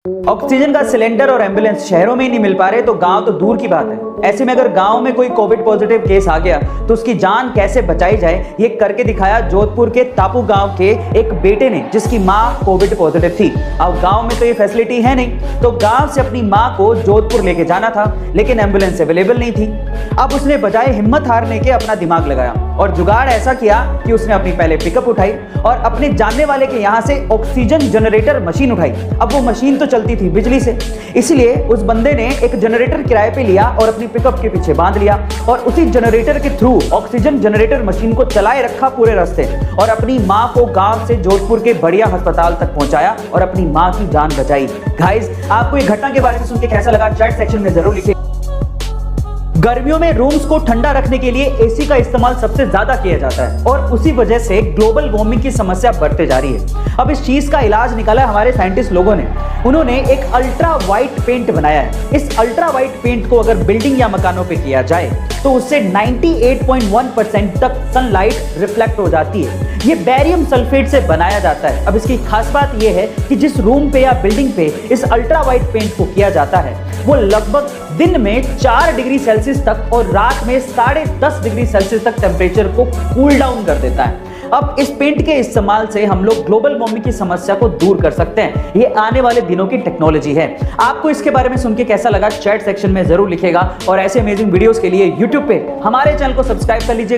Oxygen का cylinder और ambulance शहरों में ही नहीं मिल पा रहे तो गांव तो दूर की बात है। ऐसे में अगर गांव में कोई कोविड पॉजिटिव केस आ गया तो उसकी जान कैसे बचाई जाए, ये करके दिखाया जोधपुर के तापू गांव के एक बेटे ने जिसकी मां कोविड पॉजिटिव थी। अब गांव में तो ये फैसिलिटी है नहीं, तो गांव से अपनी मां को जोधपुर लेके जाना था, लेकिन एम्बुलेंस अवेलेबल नहीं थी। अब उसने बजाय हिम्मत हारने के अपना दिमाग लगाया और जुगाड़ ऐसा किया कि उसने अपनी पहले पिकअप उठाई और अपने जानने वाले के यहाँ से ऑक्सीजन जनरेटर मशीन उठाई। अब वो मशीन तो चलती थी बिजली से, इसलिए उस बंदे ने एक जनरेटर किराए पे लिया और अपनी पिकअप के पीछे बांध लिया और उसी जनरेटर के थ्रू ऑक्सीजन जनरेटर मशीन को चलाए रखा पूरे रास्ते और अपनी मां को गांव से जोधपुर के बढ़िया अस्पताल तक पहुंचाया और अपनी मां की जान बचाई। गाइस, आपको ये घटना के बारे में सुन के कैसा लगा चैट सेक्शन में जरूर लिखिए। गर्मियों में रूम्स को ठंडा रखने के लिए एसी का इस्तेमाल सबसे ज्यादा किया जाता है और उसी वजह से ग्लोबल वार्मिंग की समस्या बढ़ते जा रही है। अब इस चीज का इलाज निकाला हमारे साइंटिस्ट लोगों ने। उन्होंने एक अल्ट्रा वाइट पेंट बनाया है। इस अल्ट्रा वाइट पेंट को अगर बिल्डिंग या मकानों पे किया जाए तो उससे 98.1% तक सनलाइट रिफ्लेक्ट हो जाती है। ये बेरियम सल्फेट से बनाया जाता है। अब इसकी खास बात यह है कि जिस रूम पे या बिल्डिंग पे इस अल्ट्रा वाइट पेंट को किया जाता है वो लगभग दिन में 4 डिग्री सेल्सियस तक और रात में 10.5 डिग्री सेल्सियस तक टेम्परेचर को कूल डाउन कर देता है। अब इस पेंट के इस्तेमाल से हम लोग ग्लोबल वार्मिंग की समस्या को दूर कर सकते हैं। ये आने वाले दिनों की टेक्नोलॉजी है। आपको इसके बारे में सुन के कैसा लगा चैट सेक्शन में जरूर लिखेगा और ऐसे अमेजिंग वीडियोस के लिए यूट्यूब पे हमारे चैनल को सब्सक्राइब कर लीजिए।